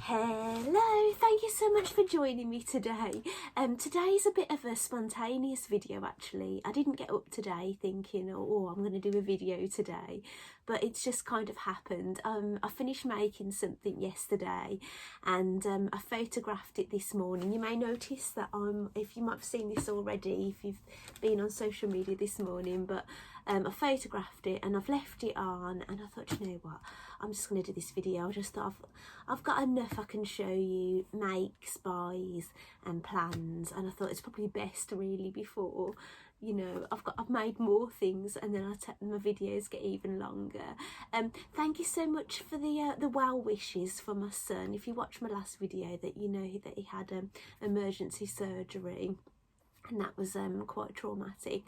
Hello, thank you so much for joining me today. Today's a bit of a spontaneous video actually. I didn't get up today thinking, oh, I'm going to do a video today, but it's just kind of happened. I finished making something yesterday and I photographed it this morning. You may notice that if you might have seen this already, if you've been on social media this morning, but I photographed it and I've left it on, and I thought, you know what, I'm just going to do this video. I just thought I've got enough I can show you, makes, buys and plans, and I thought it's probably best really before, you know, I've made more things and then my videos get even longer. Thank you so much for the well wishes for my son. If you watched my last video, that you know that he had emergency surgery. And that was quite traumatic.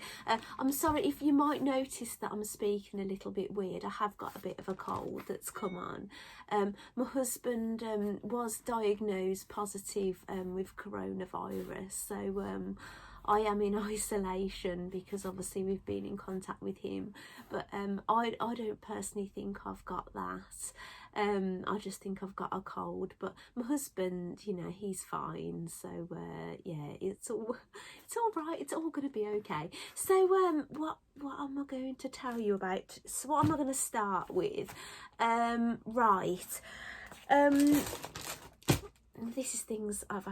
I'm sorry if you might notice that I'm speaking a little bit weird. I have got a bit of a cold that's come on. My husband was diagnosed positive with coronavirus, so I am in isolation because obviously we've been in contact with him, but I don't personally think I've got that. I just think I've got a cold, but my husband, you know, he's fine, so yeah, it's all right, it's all going to be okay. So what am I going to tell you about? So what am I going to start with? Right, this is things I've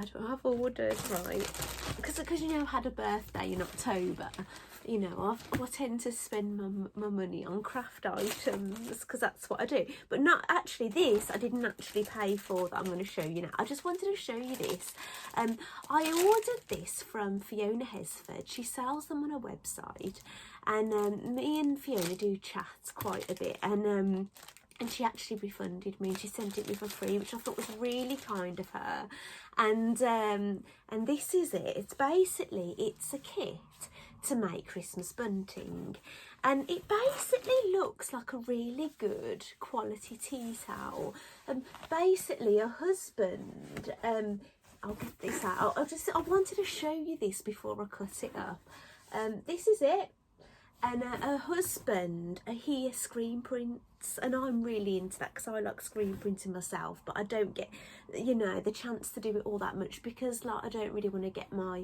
ordered, right, because you know, I had a birthday in October. You know, I tend to spend my money on craft items because that's what I do. But not actually this, I didn't actually pay for, that I'm going to show you now. I just wanted to show you this. I ordered this from Fiona Hesford. She sells them on her website. And me and Fiona do chat quite a bit. And she actually refunded me and she sent it me for free, which I thought was really kind of her. And this is it. It's a kit to make Christmas bunting, and it basically looks like a really good quality tea towel. Basically a husband, I'll get this out. I wanted to show you this before I cut it up. This is it. And a husband, he screen prints, and I'm really into that because I like screen printing myself, but I don't get, you know, the chance to do it all that much because, like, I don't really want to get my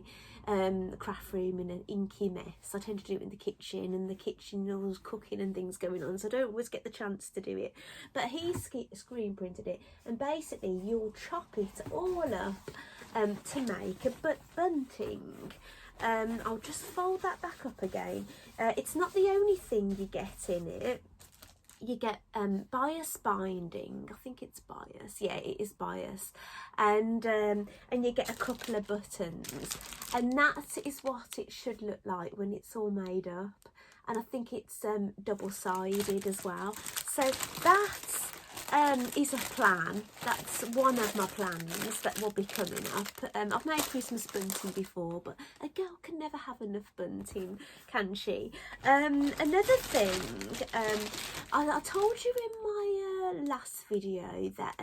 craft room in an inky mess. I tend to do it in the kitchen, and the kitchen, there's cooking and things going on, so I don't always get the chance to do it. But he screen printed it, and basically you'll chop it all up to make a bunting. I'll just fold that back up again. It's not the only thing you get in it. You get bias binding. I think it's bias. Yeah, it is bias. And you get a couple of buttons. And that is what it should look like when it's all made up. And I think it's double-sided as well. So that's is a plan. That's one of my plans that will be coming up. I've made Christmas bunting before, but a girl can never have enough bunting, can she? Another thing, I told you in my last video that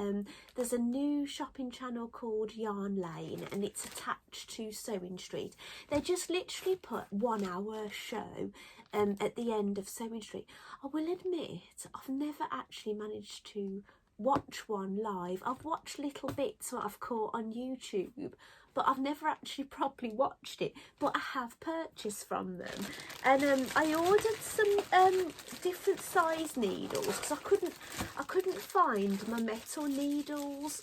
there's a new shopping channel called Yarn Lane, and it's attached to Sewing Street. They just literally put 1 hour show at the end of Sewing Street. I will admit, I've never actually managed to watch one live. I've watched little bits that I've caught on YouTube, but I've never actually properly watched it. But I have purchased from them, and I ordered some different size needles because I couldn't find my metal needles.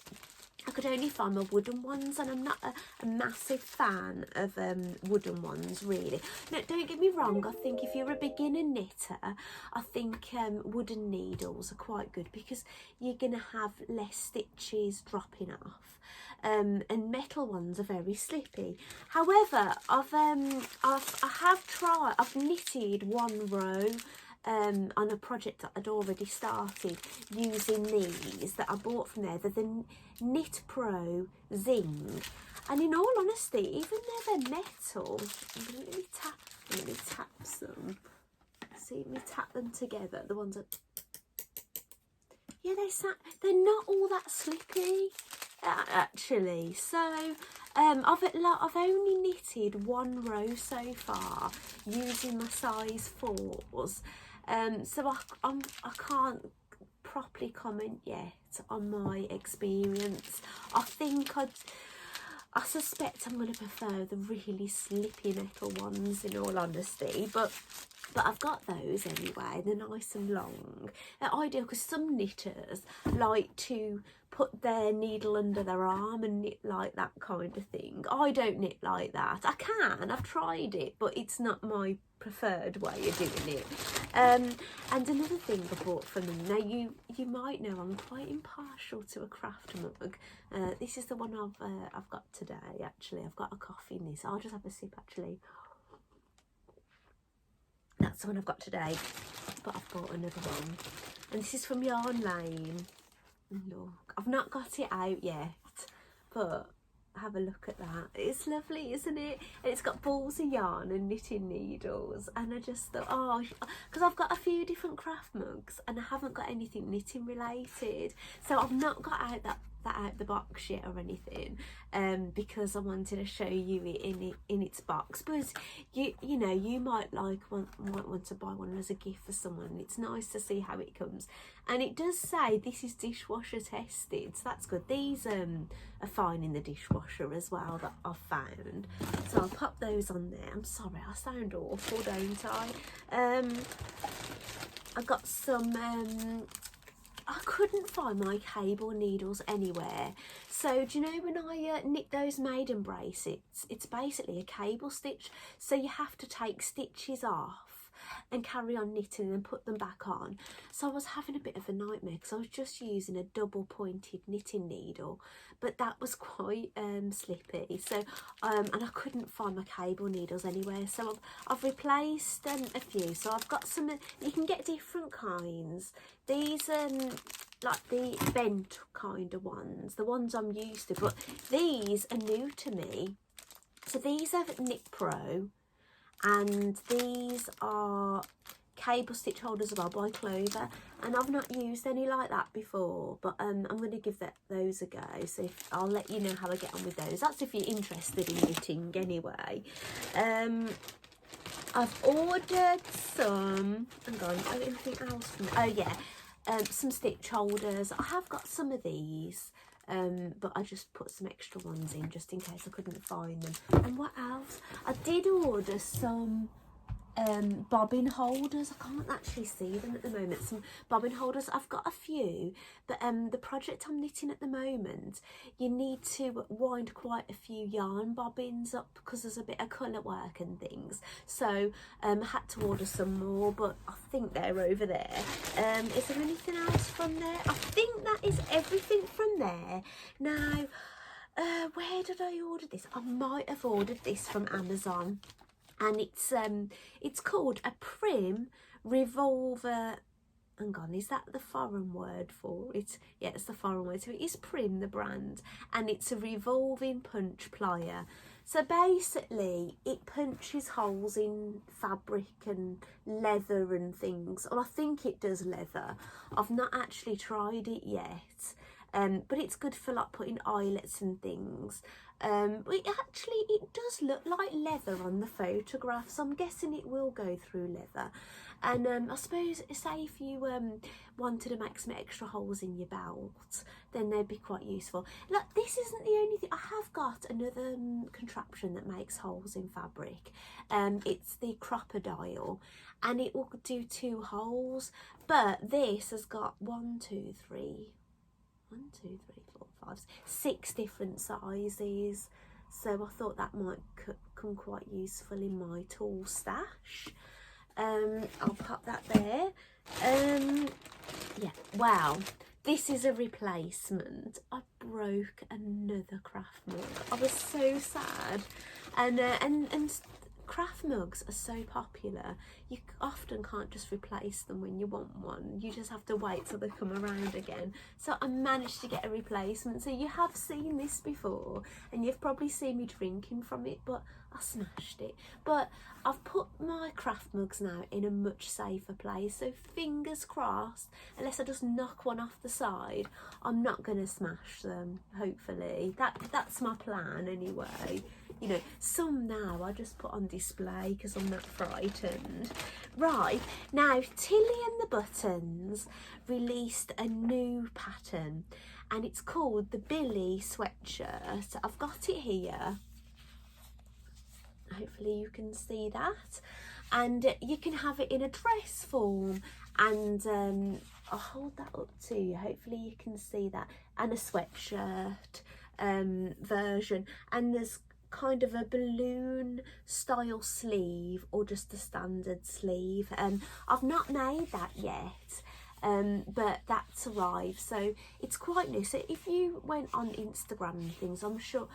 I could only find my wooden ones, and I'm not a massive fan of wooden ones, really. No, don't get me wrong, I think if you're a beginner knitter, I think wooden needles are quite good because you're going to have less stitches dropping off. And metal ones are very slippy. However, I've knitted one row on a project that I'd already started using these that I bought from there. They're the Knit Pro Zing, and in all honesty, even though they're metal, let me tap some. See, me tap them together. The ones that, yeah, they're not all that slippy actually. So I've only knitted one row so far using my size 4s. So I can't properly comment yet on my experience. I suspect I'm going to prefer the really slippy metal ones, in all honesty, but I've got those anyway. They're nice and long. They're ideal because some knitters like to put their needle under their arm and knit like that kind of thing. I don't knit like that. I can, I've tried it, but it's not my preferred way of doing it. And another thing I bought from them, now you might know I'm quite impartial to a craft mug. This is the one I've got today. Actually, I've got a coffee in this. I'll just have a sip actually. That's the one I've got today, but I've bought another one, and this is from Yarn Lane. Look, I've not got it out yet, but have a look at that. It's lovely, isn't it? And it's got balls of yarn and knitting needles, and I just thought, oh, because I've got a few different craft mugs and I haven't got anything knitting related, so I've not got out that out the box yet or anything, because I wanted to show you it in its box. But you know, you might want to buy one as a gift for someone. It's nice to see how it comes, and it does say this is dishwasher tested, so that's good. These are fine in the dishwasher as well, that I've found, so I'll pop those on there. I'm sorry, I sound awful, don't I? I got some I couldn't find my cable needles anywhere. So do you know when I knit those maiden bracelets, it's basically a cable stitch. So you have to take stitches off and carry on knitting and put them back on. So I was having a bit of a nightmare because I was just using a double pointed knitting needle, but that was quite slippy. So and I couldn't find my cable needles anywhere. So I've replaced a few. So I've got some. You can get different kinds. These like the bent kind of ones, the ones I'm used to, but these are new to me. So these are Knit Pro, and these are cable stitch holders as well by Clover, and I've not used any like that before, but I'm going to give those a go. So I'll let you know how I get on with those. That's if you're interested in knitting anyway. I've ordered some, hang on, anything else from, oh yeah, some stitch holders. I have got some of these, but I just put some extra ones in just in case I couldn't find them. And what else? I did order some bobbin holders. I can't actually see them at the moment. Some bobbin holders. I've got a few, but the project I'm knitting at the moment, you need to wind quite a few yarn bobbins up because there's a bit of colour work and things. So I had to order some more, but I think they're over there. Is there anything else from there? I think that is everything from there. Now, where did I order this? I might have ordered this from Amazon. And it's called a Prim Revolver. Hang on, is that the foreign word for it? Yeah, it's the foreign word. So it is Prim, the brand, and it's a revolving punch plier. So basically, it punches holes in fabric and leather and things. Well, I think it does leather. I've not actually tried it yet. But it's good for like putting eyelets and things. But it does look like leather on the photograph, so I'm guessing it will go through leather. And I suppose, say if you wanted to make some extra holes in your belt, then they'd be quite useful. Look, this isn't the only thing. I have got another contraption that makes holes in fabric. It's the crocodile, and it will do 2 holes, but this has got 6 different sizes, so I thought that might come quite useful in my tool stash. I'll pop that there. Yeah, wow, this is a replacement. I broke another craft mug. I was so sad, and craft mugs are so popular, you often can't just replace them when you want one. You just have to wait till they come around again. So I managed to get a replacement. So you have seen this before, and you've probably seen me drinking from it, but I smashed it. But I've put my craft mugs now in a much safer place, so fingers crossed, unless I just knock one off the side, I'm not going to smash them, hopefully. That's my plan anyway. You know, some now I just put on display because I'm not frightened. Right, now Tilly and the Buttons released a new pattern, and it's called the Billy sweatshirt. I've got it here. Hopefully you can see that, and you can have it in a dress form, and I'll hold that up to you, hopefully you can see that, and a sweatshirt version, and there's kind of a balloon style sleeve or just a standard sleeve. I've not made that yet, but that's arrived, so it's quite new. So if you went on Instagram and things, I'm sure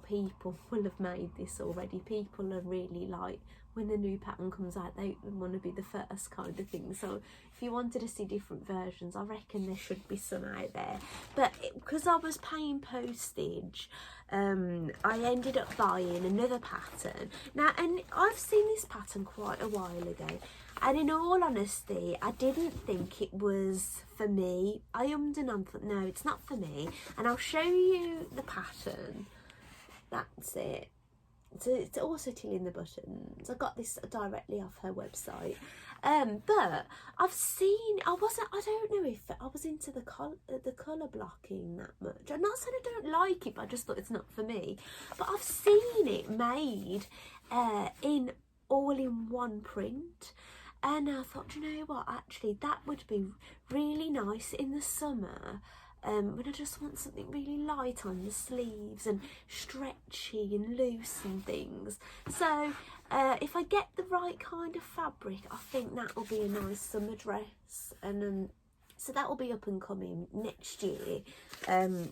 people will have made this already. People are really like, when the new pattern comes out, they want to be the first kind of thing. So if you wanted to see different versions, I reckon there should be some out there. But because I was paying postage, I ended up buying another pattern. Now, and I've seen this pattern quite a while ago, and in all honesty, I didn't think it was for me. I ummed and ahhed, thought, no, it's not for me. And I'll show you the pattern. That's it. So it's also Tilly and the Buttons. I got this directly off her website. But I've seen, I don't know if I was into the colour blocking that much. I'm not saying I don't like it, but I just thought it's not for me. But I've seen it made in all-in-one print. And I thought, you know what, actually that would be really nice in the summer, when I just want something really light on the sleeves and stretchy and loose and things. So if I get the right kind of fabric, I think that will be a nice summer dress. And so that will be up and coming next year. I'll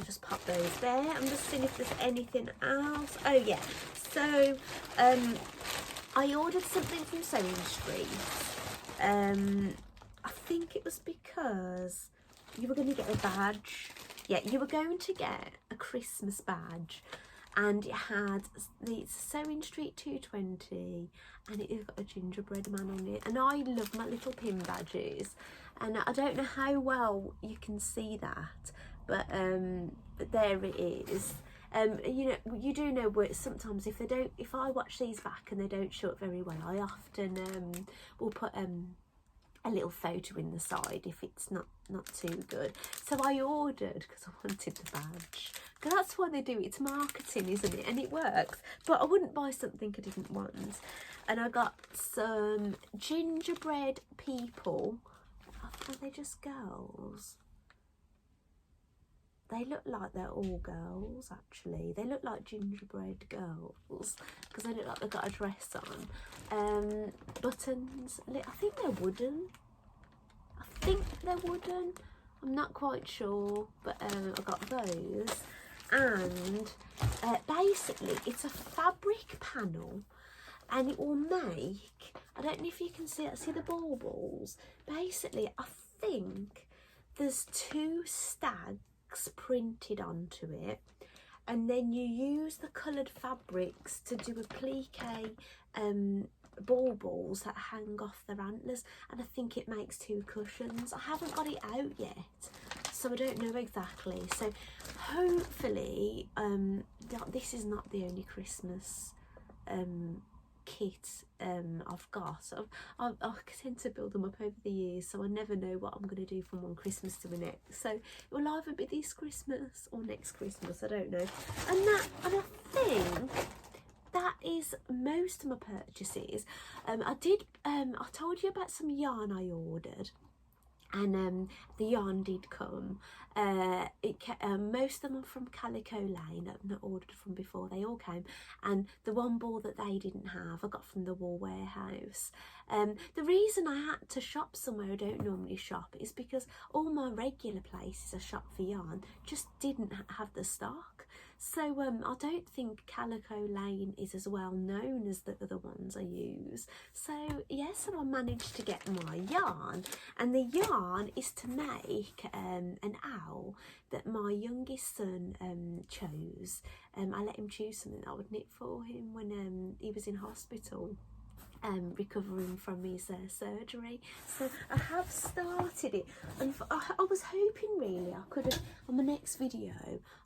just pop those there. I'm just seeing if there's anything else. Oh yeah, so I ordered something from Sewing Street. I think it was because you were going to get a badge. Yeah, you were going to get a Christmas badge, and it had the Sewing Street 220, and it got a gingerbread man on it. And I love my little pin badges, and I don't know how well you can see that, but there it is. You know, you do know where sometimes if I watch these back and they don't show up very well, I often will put a little photo in the side if it's not too good. So I ordered because I wanted the badge, because that's why they do it. It's marketing, isn't it? And it works. But I wouldn't buy something I didn't want. And I got some gingerbread people. Are they just girls? They look like they're all girls, actually. They look like gingerbread girls because they look like they've got a dress on. Buttons, I think they're wooden. I'm not quite sure, but I got those. And basically, it's a fabric panel, and it will make, I don't know if you can see it, see the baubles? Basically, I think there's 2 stags printed onto it, and then you use the coloured fabrics to do a plique baubles that hang off their antlers, and I think it makes 2 cushions. I haven't got it out yet, so I don't know exactly. So hopefully this is not the only Christmas kit I've got. I tend to build them up over the years, so I never know what I'm going to do from one Christmas to the next. So it will either be this Christmas or next Christmas, I don't know. And I think that is most of my purchases. I told you about some yarn I ordered, and the yarn did come. Most of them are from Calico Lane. I've not ordered from before. They all came, and the one ball that they didn't have I got from the Wool Warehouse. The reason I had to shop somewhere I don't normally shop is because all my regular places I shop for yarn just didn't have the stock. So I don't think Calico Lane is as well known as the other ones I use. So yeah, so I managed to get my yarn, and the yarn is to make an owl that my youngest son chose. I let him choose something that I would knit for him when he was in hospital, recovering from his surgery. So I have started it, and I was hoping really I could have, on my next video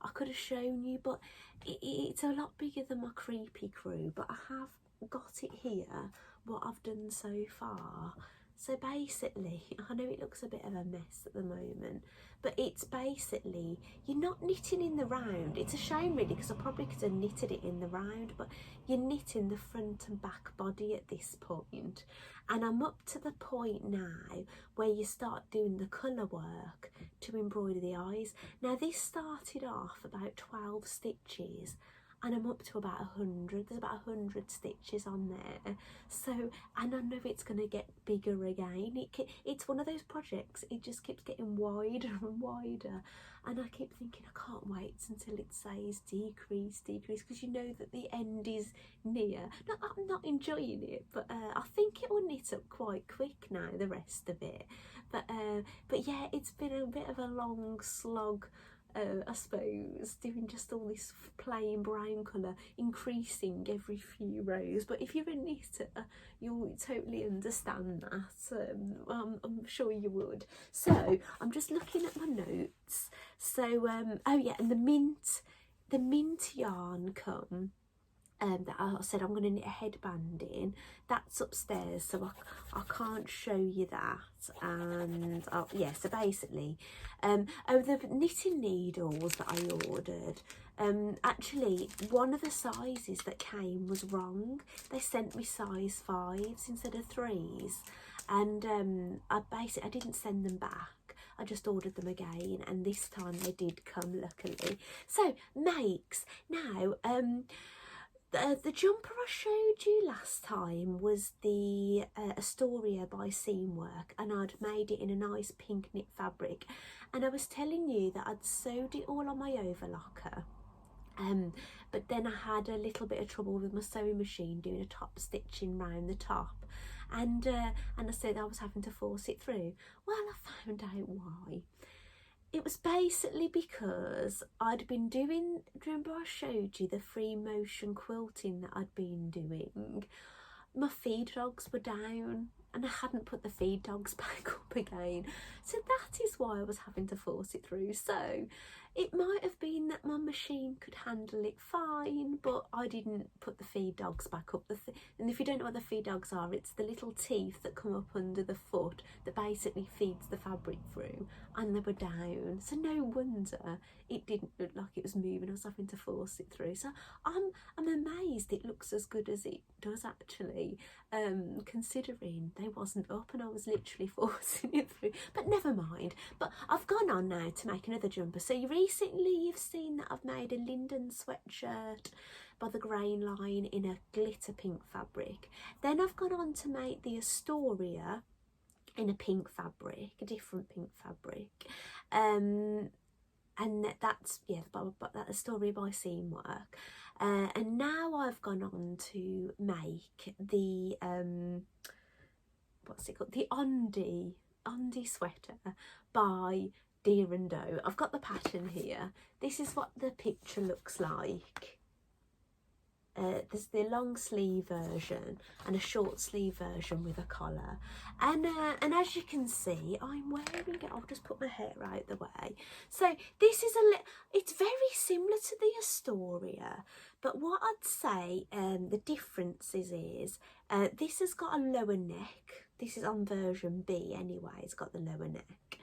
I could have shown you, but it's a lot bigger than my creepy crew. But I have got it here, what I've done so far. So basically, I know it looks a bit of a mess at the moment, but it's basically, you're not knitting in the round. It's a shame really, because I probably could have knitted it in the round, but you're knitting the front and back body at this point. And I'm up to the point now where you start doing the colour work to embroider the eyes. Now this started off about 12 stitches, and I'm up to about 100. There's about 100 stitches on there. So, and I know it's going to get bigger again. It's one of those projects, it just keeps getting wider and wider. And I keep thinking, I can't wait until it says decrease, decrease, because you know that the end is near. No, I'm not enjoying it, but I think it will knit up quite quick now, the rest of it. But yeah, it's been a bit of a long slog, I suppose, doing just all this plain brown colour, increasing every few rows. But if you're a knitter, you'll totally understand that. I'm sure you would. So I'm just looking at my notes. So oh yeah, and the mint yarn come. That I said I'm going to knit a headband in, that's upstairs, so I can't show you that. And yeah, so basically oh, the knitting needles that I ordered, actually one of the sizes that came was wrong. They sent me size 5s instead of 3s, and I didn't send them back. I just ordered them again, and this time they did come, luckily. So makes now, the jumper I showed you last time was the Astoria by Seamwork, and I'd made it in a nice pink knit fabric, and I was telling you that I'd sewed it all on my overlocker, but then I had a little bit of trouble with my sewing machine doing a top stitching round the top, and I said I was having to force it through. Well, I found out why. It was basically because I'd been doing, remember I showed you the free motion quilting that I'd been doing? My feed dogs were down, and I hadn't put the feed dogs back up again. So that is why I was having to force it through. So it might have been that my machine could handle it fine, but I didn't put the feed dogs back up. And if you don't know what the feed dogs are, it's the little teeth that come up under the foot that basically feeds the fabric through, and they were down. So no wonder it didn't look like it was moving. I was having to force it through. So I'm amazed it looks as good as it does actually, considering they wasn't up and I was literally forcing it through. But never mind. But I've gone on now to make another jumper. So recently you've seen that I've made a Linden sweatshirt by the Grain line in a glitter pink fabric. Then I've gone on to make the Astoria in a pink fabric, a different pink fabric, and that's, yeah, but that Astoria by Seamwork. And now I've gone on to make the what's it called, the Ondi sweater by Deer and Doe. I've got the pattern here. This is what the picture looks like. There's the long sleeve version and a short sleeve version with a collar, and as you can see, I'm wearing it. I'll just put my hair out the way. So this is it's very similar to the Astoria, but what I'd say the difference is this has got a lower neck. This is on version B anyway. It's got the lower neck.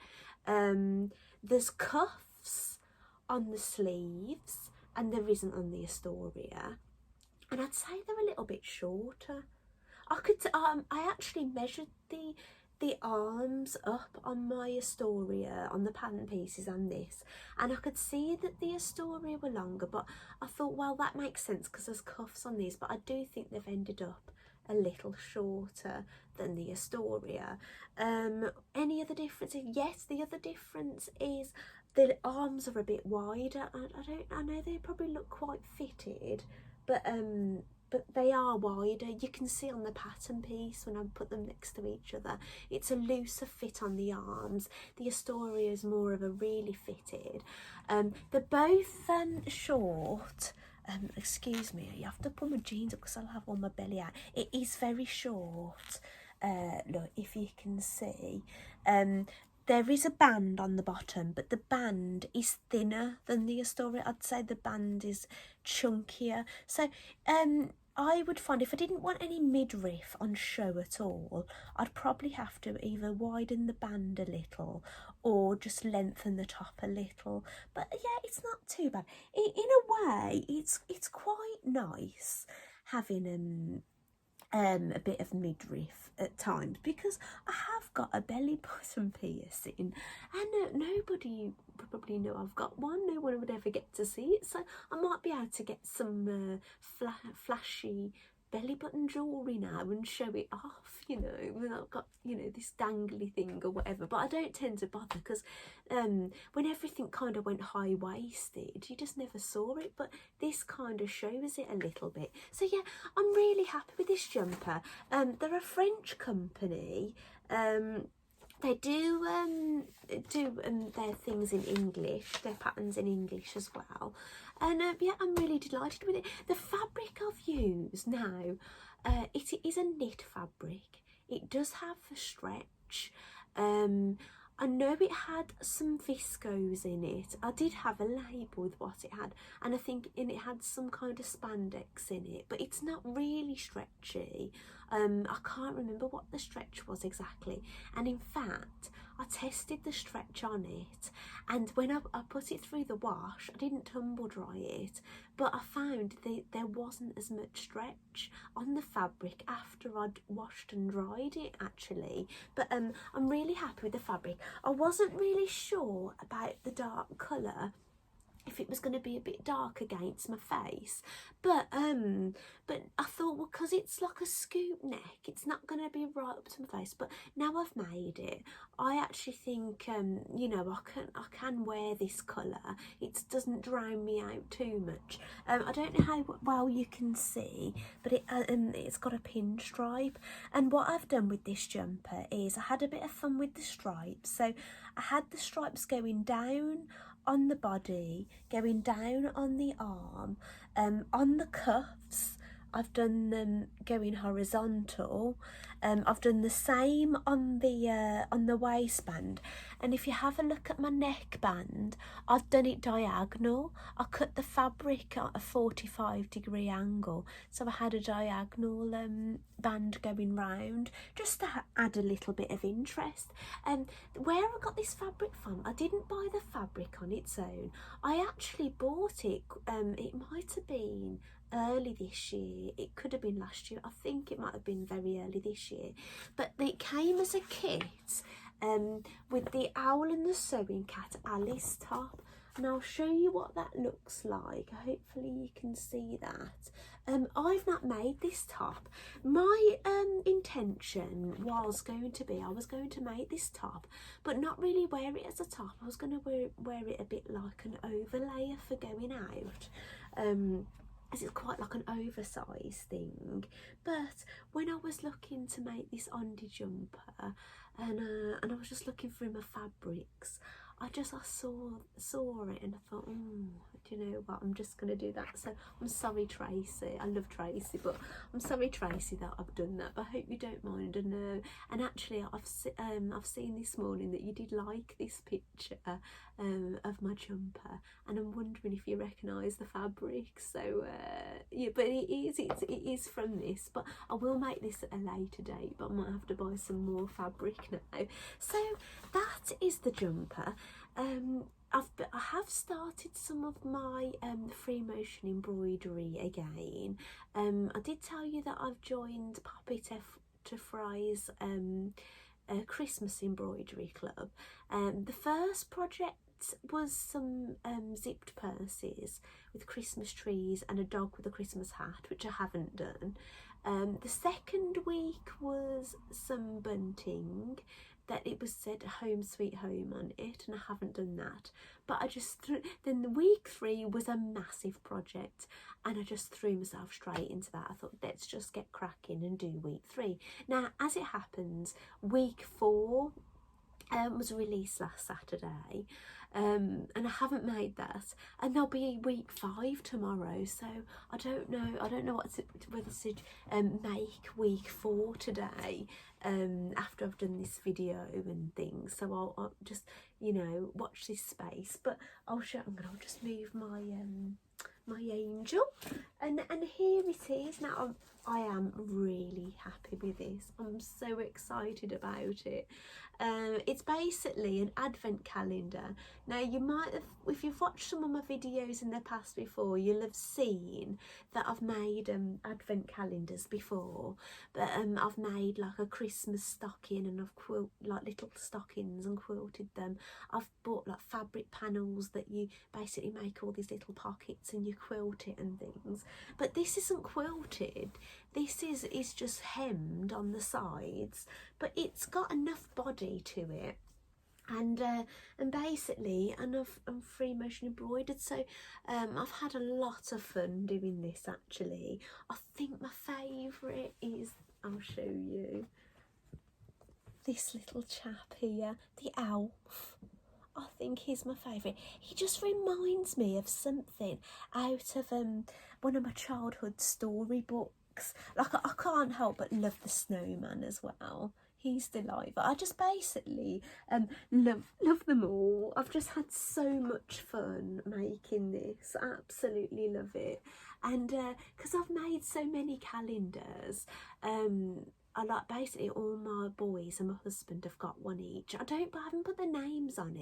There's cuffs on the sleeves, and there isn't on the Astoria. And I'd say they're a little bit shorter. I actually measured the arms up on my Astoria, on the pattern pieces and this, and I could see that the Astoria were longer, but I thought, well, that makes sense because there's cuffs on these, but I do think they've ended up a little shorter than the Astoria. Any other differences? Yes, the other difference is the arms are a bit wider. I know they probably look quite fitted, but they are wider. You can see on the pattern piece when I put them next to each other, it's a looser fit on the arms. The Astoria is more of a really fitted. They're both short. Excuse me, you have to pull my jeans up because I'll have all my belly out. It is very short. Look, if you can see. There is a band on the bottom, but the band is thinner than the Astoria. I'd say the band is chunkier. So I would find if I didn't want any midriff on show at all, I'd probably have to either widen the band a little or just lengthen the top a little. But yeah, it's not too bad. In a way, it's quite nice having a bit of midriff at times, because I have got a belly button piercing and nobody probably know I've got one. No one would ever get to see it, so I might be able to get some flashy belly button jewellery now and show it off, you know, when I've got, you know, this dangly thing or whatever. But I don't tend to bother because when everything kind of went high-waisted, you just never saw it, but this kind of shows it a little bit. So yeah, I'm really happy with this jumper. They're a French company. They do their things in English, their patterns in English as well. And yeah, I'm really delighted with it. The fabric I've used now, it is a knit fabric. It does have a stretch. I know it had some viscose in it. I did have a label with what it had, and I think it had some kind of spandex in it, but it's not really stretchy. I can't remember what the stretch was exactly, and in fact I tested the stretch on it, and when I put it through the wash, I didn't tumble dry it, but I found there wasn't as much stretch on the fabric after I'd washed and dried it actually. But I'm really happy with the fabric. I wasn't really sure about the dark colour, if it was going to be a bit dark against my face, but I thought, well, because it's like a scoop neck, it's not going to be right up to my face. But now I've made it, I actually think you know, I can wear this colour. It doesn't drown me out too much. I don't know how well you can see, but it's got a pinstripe, and what I've done with this jumper is I had a bit of fun with the stripes. So I had the stripes going down on the body, going down on the arm, on the cuffs I've done them going horizontal. I've done the same on the waistband, and if you have a look at my neckband, I've done it diagonal. I cut the fabric at a 45-degree angle, so I had a diagonal band going round, just to add a little bit of interest. Where I got this fabric from, I didn't buy the fabric on its own. I actually bought it, it might have been early this year, it could have been last year, I think it might have been very early this year, but it came as a kit with the Owl and the Sewing Cat Alice top, and I'll show you what that looks like. Hopefully you can see that. I've not made this top. My intention was going to be, I was going to make this top but not really wear it as a top. I was going to wear it a bit like an overlayer for going out, as it's quite like an oversized thing. But when I was looking to make this Ondi jumper, and I was just looking through my fabrics, I saw it and I thought, do you know what, I'm just going to do that. So I'm sorry, Tracy. I love Tracy, but I'm sorry, Tracy, that I've done that. But I hope you don't mind. And actually, I've seen this morning that you did like this picture of my jumper, and I'm wondering if you recognise the fabric. So yeah, but it is from this. But I will make this at a later date. But I might have to buy some more fabric now. So that is the jumper. I have started some of my free motion embroidery again. I did tell you that I've joined Poppy to Fry's Christmas embroidery club. The first project was some zipped purses with Christmas trees and a dog with a Christmas hat, which I haven't done. The second week was some bunting. that it was said Home Sweet Home on it, and I haven't done that. But I just then the week 3 was a massive project, and I just threw myself straight into that. I thought, let's just get cracking and do week 3. Now, as it happens, week 4 was released last Saturday, and I haven't made that, and there'll be week 5 tomorrow, so I don't know whether to make week 4 today after I've done this video and things. So I'll just, you know, watch this space. But I'll just move my my angel, and here it is. Now I am really happy with this. I'm so excited about it. It's basically an advent calendar. Now, you might have, if you've watched some of my videos in the past before, you'll have seen that I've made advent calendars before. But I've made like a Christmas stocking, and I've like little stockings and quilted them. I've bought like fabric panels that you basically make all these little pockets and you quilt it and things. But this isn't quilted. This is just hemmed on the sides, but it's got enough body to it, and basically enough free motion embroidered. So I've had a lot of fun doing this. Actually, I think my favourite is, I'll show you, this little chap here, the elf. I think he's my favourite. He just reminds me of something out of one of my childhood storybooks. Like, I can't help but love the snowman as well. He's delightful. I just basically love them all. I've just had so much fun making this. I absolutely love it. And because I've made so many calendars, I like basically all my boys and my husband have got one each. I haven't put the names on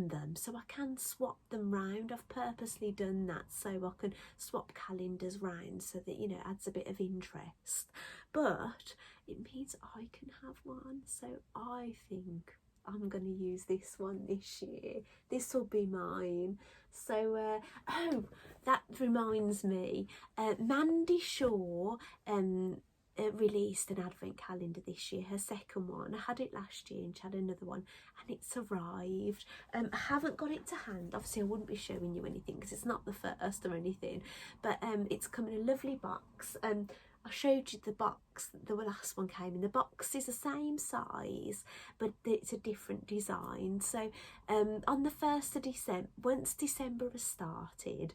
them, so I can swap them round. I've purposely done that so I can swap calendars round, so that, you know, it adds a bit of interest. But it means I can have one, so I think I'm going to use this one this year. This will be mine. So oh, that reminds me, Mandy Shaw released an advent calendar this year, her second one. I had it last year and she had another one, and it's arrived. I haven't got it to hand. Obviously I wouldn't be showing you anything because it's not the first or anything, but it's come in a lovely box. I showed you the box the last one came in. The box is the same size, but it's a different design. So on the 1st of December, once December has started,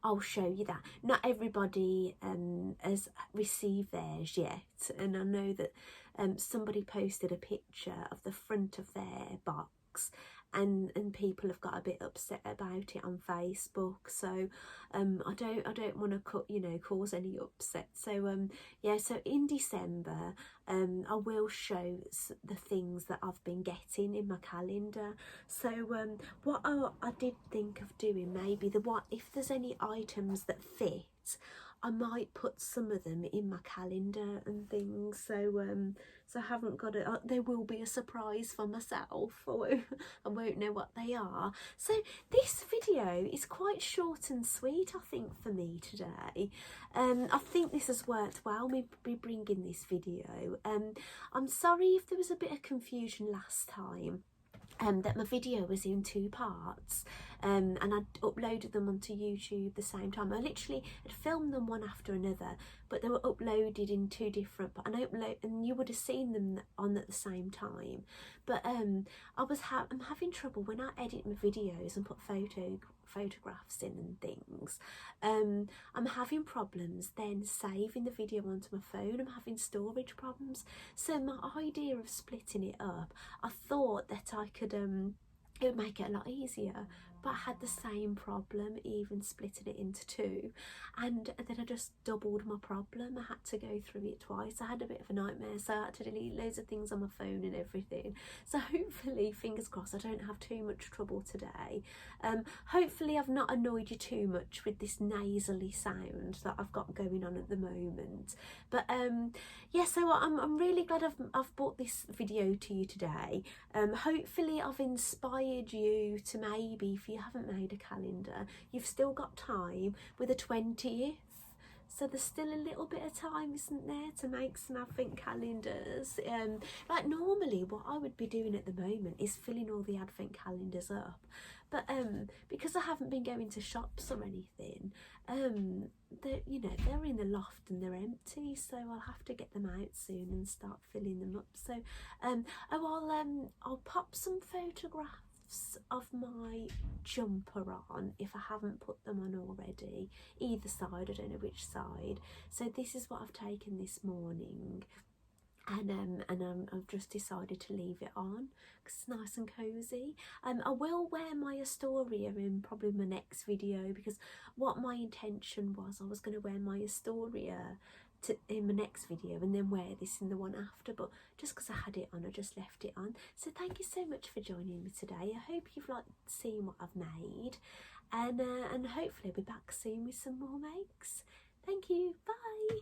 I'll show you that. Not everybody has received theirs yet, and I know that somebody posted a picture of the front of their box, and people have got a bit upset about it on Facebook. So I don't want to cause any upset. So yeah, so in December I will show the things that I've been getting in my calendar. So what I did think of doing, maybe if there's any items that fit, I might put some of them in my calendar and things. So so I haven't got it. There will be a surprise for myself. I won't know what they are. So this video is quite short and sweet, I think, for me today. I think this has worked well, me bringing this video. I'm sorry if there was a bit of confusion last time. That my video was in 2 parts, and I'd uploaded them onto YouTube the same time. I literally had filmed them one after another, but they were uploaded in 2 different, and you would have seen them on at the same time. But I'm having trouble when I edit my videos and put photographs in and things. I'm having problems then saving the video onto my phone. I'm having storage problems. So my idea of splitting it up, I thought that I could it would make it a lot easier, but I had the same problem even splitting it into 2, and then I just doubled my problem. I had to go through it twice. I had a bit of a nightmare, so I had to delete loads of things on my phone and everything. So hopefully, fingers crossed, I don't have too much trouble today. Hopefully I've not annoyed you too much with this nasally sound that I've got going on at the moment. But yeah, so I'm really glad I've brought this video to you today. Hopefully I've inspired you to, maybe if you haven't made a calendar, you've still got time with the 20th so there's still a little bit of time, isn't there, to make some advent calendars. Like normally what I would be doing at the moment is filling all the advent calendars up, but because I haven't been going to shops or anything, they're, you know, they're in the loft and they're empty, so I'll have to get them out soon and start filling them up. So I'll pop some photographs of my jumper on if I haven't put them on already, either side, I don't know which side. So this is what I've taken this morning, and I've just decided to leave it on because it's nice and cozy. I will wear my Astoria in probably my next video, because what my intention was, I was going to wear my Astoria in my next video and then wear this in the one after, but just because I had it on, I just left it on. So thank you so much for joining me today. I hope you've liked seeing what I've made, and hopefully I'll be back soon with some more makes. Thank you, bye.